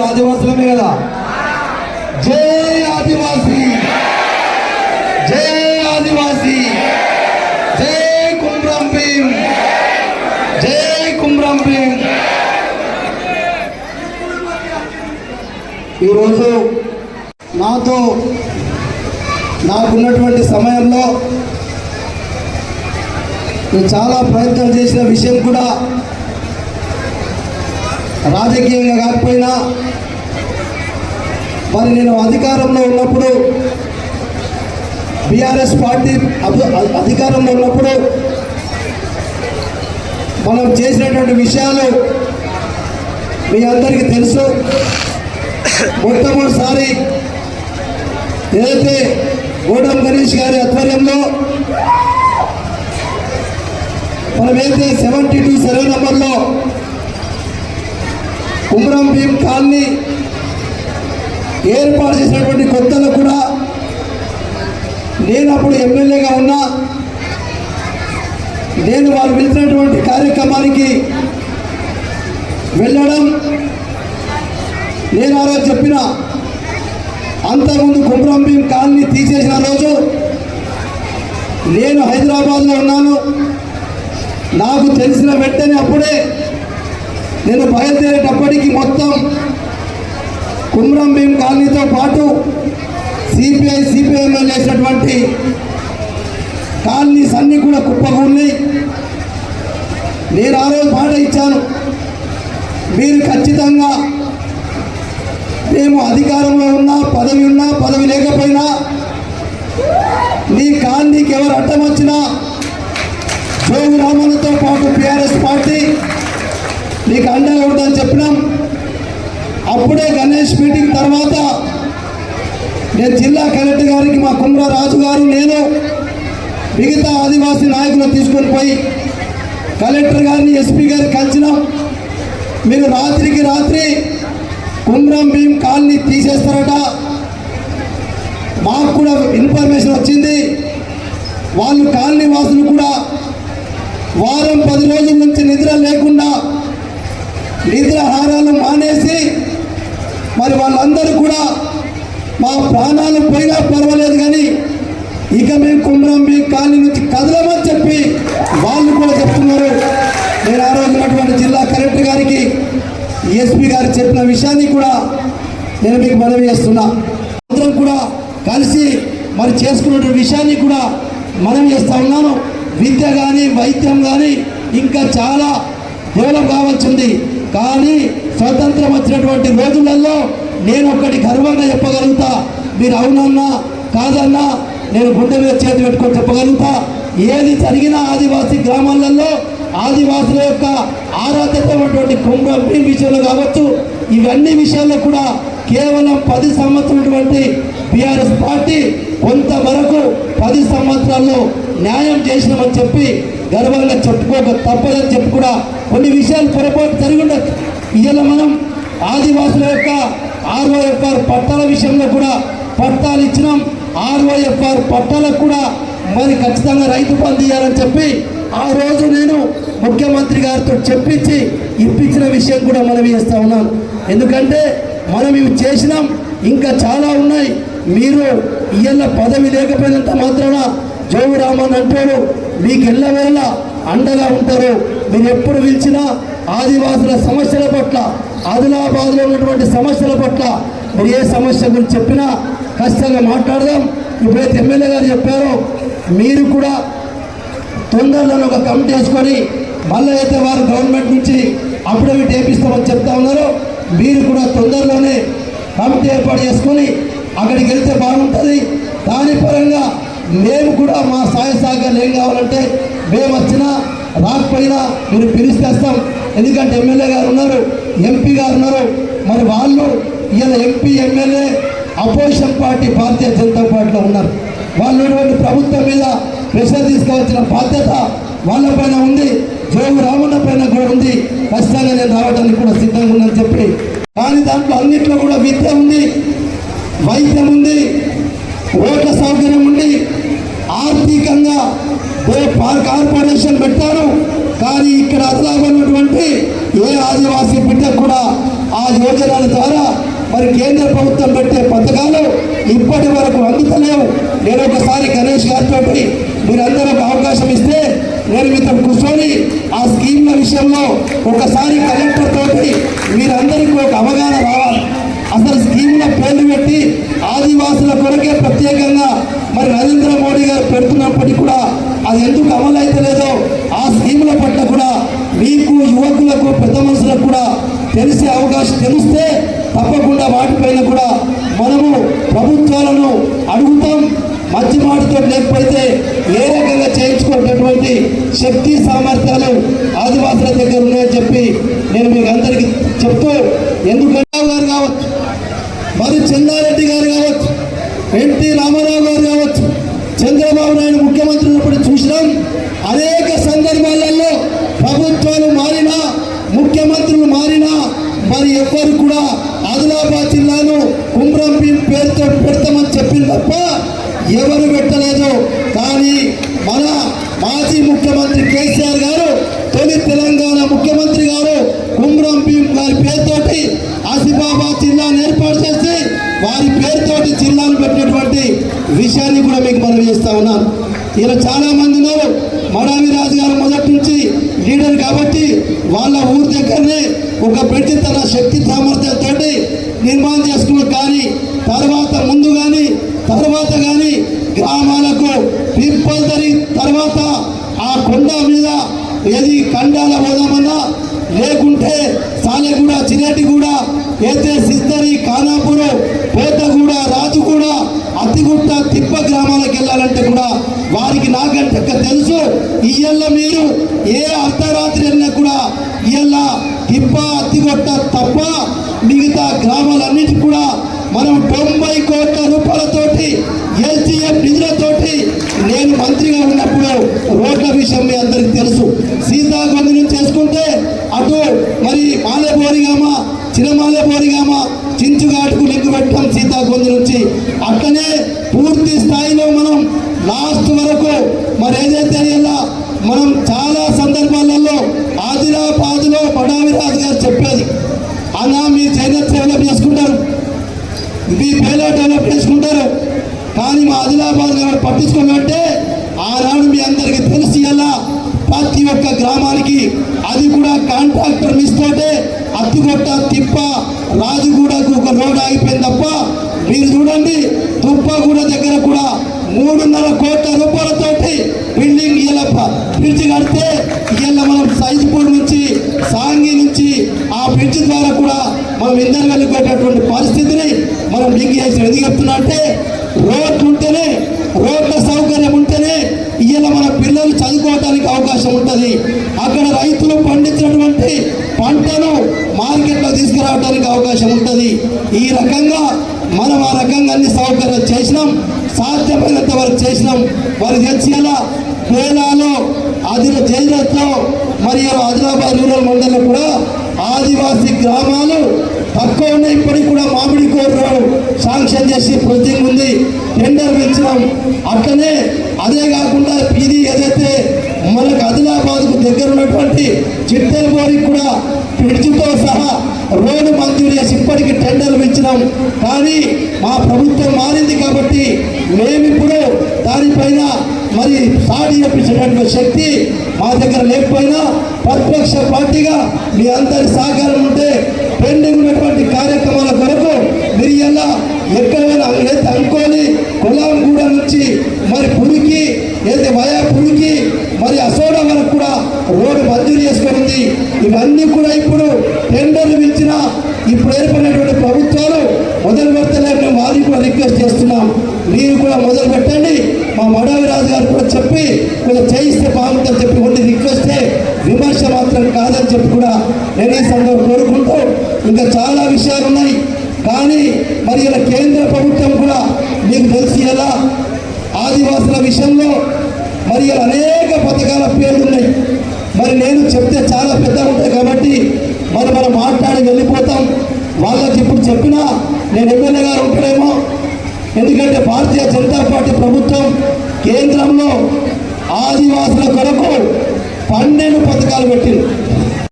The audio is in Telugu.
ఆదివాసులమే కదా. జై ఆదివాసీ, జై ఆదివాసీ, జై కుమ్రం భీం, జై కుమ్రం భీం. ఈరోజు నాకున్నటువంటి సమయంలో నేను చాలా ప్రయత్నం చేసిన విషయం కూడా రాజకీయంగా కాకపోయినా మరి నేను అధికారంలో ఉన్నప్పుడు బీఆర్ఎస్ పార్టీ అధికారంలో ఉన్నప్పుడు మనం చేసినటువంటి విషయాలు మీ అందరికీ తెలుసు. మొట్టమొదటిసారి ఏదైతే గోడం గణేష్ గారి ఆధ్వర్యంలో మనం ఏదైతే 72 సర్వే నంబర్లో కుమ్రం భీం కాలనీ ఏర్పాటు చేసినటువంటి కొత్తలు కూడా నేను అప్పుడు ఎమ్మెల్యేగా ఉన్నా. నేను వాళ్ళు పిలిచినటువంటి కార్యక్రమానికి వెళ్ళడం, నేను ఆ రోజు చెప్పిన అంతకుముందు కుమ్రం భీం కాలనీ తీసేసిన రోజు నేను హైదరాబాద్లో ఉన్నాను. నాకు తెలిసిన వెంటనే అప్పుడే నేను బయలుదేరేటప్పటికి మొత్తం కుమ్రం భీం కాలనీతో పాటు సిపిఐఎం చేసినటువంటి కాలనీస్ అన్నీ కూడా కుప్పకూలినాయి. నేను ఆ రోజు మాట ఇచ్చాను, మీరు ఖచ్చితంగా మేము అధికారంలో ఉన్నా, పదవి లేకపోయినా నీ కాలనీకి ఎవరు అడ్డం వచ్చినా జోగు రామన్నతో పాటు బీఆర్ఎస్ పార్టీ నీకు అండగా ఉంటుందని చెప్పినాం. అప్పుడే గణేష్ మీటింగ్ తర్వాత నేను జిల్లా కలెక్టర్ గారికి, మా కుమ్రా రాజు గారు, నేను మిగతా ఆదివాసీ నాయకులను తీసుకొని పోయి కలెక్టర్ గారిని, ఎస్పీ గారిని కలిసినాం. మీరు రాత్రికి రాత్రి కుమ్రం భీం కాలనీ తీసేస్తారట. మాకు కూడా ఇన్ఫర్మేషన్ వచ్చింది. వాళ్ళు కాలనీ వాసులు కూడా వారం 10 రోజుల నుంచి నిద్ర లేకుండా నిద్రాహారాలు మానేసి మరి వాళ్ళందరూ కూడా మా ప్రాణాలు పోయినా పర్వాలేదు కానీ ఇక మేము కుమ్రం భీం కాలనీ నుంచి కదలమని చెప్పి వాళ్ళు కూడా చెప్తున్నారు. నేను ఆ రోజు ఉన్నటువంటి జిల్లా కలెక్టర్ గారికి, ఎస్పీ గారు చెప్పిన విషయాన్ని కూడా నేను మీకు మనవి చేస్తున్నా. అందరం కూడా కలిసి మరి చేసుకున్న విషయాన్ని కూడా మనవి చేస్తూ ఉన్నాను. విద్య కానీ, వైద్యం కానీ ఇంకా చాలా డెవలప్ కావాల్సి ఉంది. కానీ స్వతంత్రం వచ్చినటువంటి రోజులలో నేను ఒక్కటి గర్వంగా చెప్పగలుగుతా, మీరు అవునన్నా కాదన్నా నేను గుండె మీద చేతి పెట్టుకొని చెప్పగలుగుతా. ఏది జరిగినా ఆదివాసీ గ్రామాలలో ఆదివాసుల యొక్క ఆరాధ్యతమైనటువంటి కుమ్రం భీం విషయంలో కావచ్చు, ఇవన్నీ విషయాల్లో కూడా కేవలం 10 సంవత్సరాలటువంటి బీఆర్ఎస్ పార్టీ కొంతవరకు 10 సంవత్సరాల్లో న్యాయం చేసినామని చెప్పి గర్వంగా చెప్పుకోక తప్పదని చెప్పి కూడా కొన్ని విషయాలు పొరపాటు జరిగి ఉండొచ్చు. ఇవాళ మనం ఆదివాసుల యొక్క ROFR పట్టాల విషయంలో కూడా పట్టాలు ఇచ్చినాం. ROFR పట్టాలకు కూడా మరి ఖచ్చితంగా రైతు బంధు ఇవ్వాలని చెప్పి ఆ రోజు నేను ముఖ్యమంత్రి గారితో చెప్పించి ఇప్పించిన విషయం కూడా మనం చేస్తూ ఉన్నాను. ఎందుకంటే మనం ఇవి చేసినాం, ఇంకా చాలా ఉన్నాయి. మీరు ఇవాళ పదవి లేకపోయినంత మాత్రాన జోగు రామన్ అంటారు, మీకు ఎల్లవేళ అండగా ఉంటారు. మీరు ఎప్పుడు పిలిచినా ఆదివాసుల సమస్యల పట్ల, ఆదిలాబాద్లో ఉన్నటువంటి సమస్యల పట్ల మీరు ఏ సమస్య గురించి చెప్పినా ఖచ్చితంగా మాట్లాడదాం. ఇప్పుడైతే ఎమ్మెల్యే గారు చెప్పారో మీరు కూడా తొందరలో ఒక కమిటీ వేసుకొని మళ్ళీ అయితే వారు గవర్నమెంట్ నుంచి అఫిడవిట్ వేపిస్తామని చెప్తా ఉన్నారో మీరు కూడా తొందరలోనే కమిటీ ఏర్పాటు చేసుకొని అక్కడికి వెళ్తే బాగుంటుంది. దాని పరంగా మేము కూడా మా సహాయ సహకారాలు ఏం కావాలంటే మేము వచ్చినా రాకపోయినా మీరు పిలిచేస్తాం. ఎందుకంటే ఎమ్మెల్యే గారు ఉన్నారు, ఎంపీ గారు ఉన్నారు. మరి వాళ్ళు ఇలా MP MLA opposition party Bharatiya Janata పార్టీలో ఉన్నారు. వాళ్ళు ప్రభుత్వం మీద ప్రెషర్ తీసుకోవాల్సిన బాధ్యత వాళ్ళపైన ఉంది, జోగు రామన్న పైన కూడా ఉంది. ఖచ్చితంగా నేను రావడానికి కూడా సిద్ధంగా ఉందని చెప్పి, కానీ దాంట్లో అన్నింటిలో కూడా విద్య ఉంది, వైద్యం ఉంది, ఓట్ల సౌకర్యం ఉంది, ఆర్థికంగా కార్పొరేషన్ పెట్టారు. కానీ ఇక్కడ అదలాగా ఉన్నటువంటి ఏ ఆదివాసీ బిడ్డకు కూడా ఆ యోజనల ద్వారా మరి కేంద్ర ప్రభుత్వం పెట్టే పథకాలు ఇప్పటి వరకు అందుతలేవు. నేను ఒకసారి గణేష్ గారితో మీరందరూ ఒక అవకాశం ఇస్తే నేను మీతో కూర్చొని ఆ స్కీమ్ల విషయంలో ఒకసారి కలెక్టర్ తోటి మీరందరికీ ఒక అవగాహన రావాలి. అసలు స్కీమ్ల పేర్లు పెట్టి ఆదివాసుల కొరకే ప్రత్యేకంగా మరి నరేంద్ర మోడీ గారు పెడుతున్నప్పటికీ కూడా అది ఎందుకు అమలు అయితే లేదో ఆ స్కీముల పట్ల కూడా మీకు యువకులకు పెద్ద మనుషులకు కూడా తెలిసే అవకాశం తెలిస్తే తప్పకుండా వాటిపైన కూడా మనము ప్రభుత్వాలను అడుగుతాం. మంచి మాటతో లేకపోతే ఏ రకంగా చేయించుకునేటటువంటి శక్తి సామర్థ్యాలు ఆదివాసుల దగ్గర ఉన్నాయని చెప్పి నేను మీకు అందరికీ చెప్తూ, ఎందుకంటే గారు కావచ్చు, మరి చెన్నారెడ్డి గారు కావచ్చు, ఎన్టీ రామారావు గారు కావచ్చు, చంద్రబాబు నాయుడు ముఖ్యమంత్రి ఉన్నప్పుడు చూసినాం. అనేక సందర్భాలలో ప్రభుత్వాలు మారినా ముఖ్యమంత్రులు మారినా మరి ఎవ్వరు కూడా ఆదిలాబాద్ జిల్లాను కుమ్రం భీం పేరుతో పెడతామని చెప్పింది తప్ప ఎవరు పెట్టలేదు. కానీ మన మాజీ ముఖ్యమంత్రి కేసీఆర్ గారు, తొలి తెలంగాణ ముఖ్యమంత్రి గారు కుమ్రం భీం గారి పేరుతోటి ఆసిఫాబాద్ జిల్లాను ఏర్పాటు చేసి వారి పేరుతోటి జిల్లాను పెట్టినటువంటి విషయాన్ని కూడా మీకు మనం చేస్తా ఉన్నాను. ఇలా చాలా మంది ఉన్నారు. మడావి రాజు గారు మొదటి నుంచి లీడర్ కాబట్టి వాళ్ళ ఊరి దగ్గరనే ఒక పెట్టి తన శక్తి సామర్థ్యంతో నిర్మాణం చేసుకున్నారు. కానీ ముందు కానీ తర్వాత కానీ గ్రామాలకు పిప్పల్దరి తర్వాత ఆ కొండ మీద ఏది కండాల పోదామన్నా, లేకుంటే సాలెగూడ, చినేటిగూడ, ఏతే సిద్దరి, ఖానాపూర్, పేతగూడ, రాజుగూడ, అత్తిగుట్ట, తిప్ప గ్రామాలకు వెళ్ళాలంటే కూడా వారికి నాకంటే తెలుసు. ఇయ్యల్ల మీరు ఏ అర్ధరాత్రి వెళ్ళినా కూడా ఇయ్యల్ల తిప్ప, అత్తిగుట్ట తప్ప మిగతా గ్రామాలన్నిటి కూడా మనం 90 కోట్ల రూపాయలతోటి ఎల్జీఎఫ్ నిధులతోటి నేను మంత్రిగా ఉన్నప్పుడు రోడ్ల విషయం మీ అందరికీ తెలుసు. సీతాగొంది నుంచి చేసుకుంటే అటు మరి మాలేబోరిగామ, చిన్నమాలేబోరిగామ, చించుఘాటుకు లింక్ పెట్టాం సీతాగొంది నుంచి. అట్లనే పూర్తి స్థాయిలో మనం లాస్ట్ వరకు మరి ఏదైతే ఇలా మనం చాలా సందర్భాలలో ఆదిలాబాద్లో బడావిరాజు గారు చెప్పేది, అన్న మీరు చైతన్య డెవలప్ చేసుకుంటారు, మీ పేలో డెవలప్ చేసుకుంటారు, కానీ మా ఆదిలాబాద్ గారు పట్టించుకోమంటే ఆనాడు మీ అందరికీ తెలిసి ఎలా ప్రతి ఒక్క గ్రామానికి అది కూడా కాంట్రాక్టర్ మిస్తోటే అత్తిగొట్ట, తిప్ప, రాజుగూడకు ఒక రోడ్ ఆగిపోయింది తప్ప మీరు చూడండి తుప్పగూడ దగ్గర కూడా 3.5 కోట్ల రూపాయలతోటి బిల్డింగ్ ఇలా బ్రిడ్జ్ కడితే ఇలా మనం సైజ్పూర్ నుంచి సాంగి నుంచి ఆ బ్రిడ్జ్ ద్వారా కూడా మనం ఇందరు వెళ్ళిపోయేటటువంటి పరిస్థితిని మనం లింక్ చేసి ఎందుకు చెప్తున్నా అంటే రోడ్లు ఉంటేనే, రోడ్ల సౌకర్యం ఉంటేనే ఇలా మన పిల్లలు చదువుకోవడానికి అవకాశం ఉంటుంది. అక్కడ రైతులు పండించినటువంటి పంటను మార్కెట్లో తీసుకురావడానికి అవకాశం ఉంటుంది. ఈ రకంగా మనం ఆ రకంగా అన్ని సౌకర్యాలు చేసినాం, సాధ్యమైనంత వరకు చేసినాం. మరి తెలిసేలా పేలాలో జైలతో మరియు ఆదిలాబాద్ రూరల్ మండలంలో కూడా ఆదివాసీ గ్రామాలు తక్కువ ఉన్నాయి. ఇప్పటికి కూడా మామిడి కోరు శాంక్షన్ చేసి ప్రొసీడింగ్ ఉంది, టెండర్ ఇచ్చినాం. అట్లనే అదే కాకుండా ఇది ఏదైతే మనకు ఆదిలాబాద్కు దగ్గర ఉన్నటువంటి చిట్టెలబోరికి కూడా బ్రిడ్జితో సహా రోడ్డు మంజూరు చేసి ఇప్పటికీ టెండర్లు ఇచ్చినాం. కానీ మా ప్రభుత్వం మారింది కాబట్టి మేమిప్పుడు దానిపైన మరి సాటి చెప్పించేటువంటి శక్తి మా దగ్గర లేకపోయినా ప్రతిపక్ష పార్టీగా మీ అందరి సహకారం ఉంటే పెండింగ్ ఉన్నటువంటి కార్యక్రమాల కొరకు మీరు ఎలా ఎక్కడైనా అయితే అనుకోని కొల్లాంగూడ నుంచి మరి పురికి ఏదైతే వయా పురికి మరి అసోడా వరకు కూడా రోడ్డు మంజూరు చేసుకుంది. ఇవన్నీ కూడా ఇప్పుడు టెండర్లు పిలిచినా ఇప్పుడు ఏర్పడినటువంటి ప్రభుత్వాలు మొదలు పెట్టలేరు. మేము వారికి కూడా రిక్వెస్ట్ చేస్తున్నాం, మీరు కూడా మొదలు పెట్టండి. మా మడావిరాజు గారు కూడా చెప్పి కొంచెం చేయిస్తే బాగుంటుందని చెప్పి కొన్ని రిక్వెస్టే, విమర్శ మాత్రం కాదని చెప్పి కూడా నేను ఈ సందర్భంగా కోరుకుంటూ ఇంకా చాలా విషయాలు ఉన్నాయి. కానీ మరి ఇలా కేంద్ర ప్రభుత్వం కూడా మీకు తెలిసి ఎలా ఆదివాసుల విషయంలో మరి ఇలా అనేక పథకాల పేర్లు ఉన్నాయి. మరి నేను చెప్తే చాలా పెద్దగా ఉంటాయి కాబట్టి మరి మనం మాట్లాడి వెళ్ళిపోతాం. వాళ్ళకి ఇప్పుడు చెప్పినా నేను ఎమ్మెల్యే గారు ఉంటాడేమో, ఎందుకంటే భారతీయ జనతా పార్టీ ప్రభుత్వం కేంద్రంలో ఆదివాసుల కొరకు 12 పథకాలు పెట్టింది.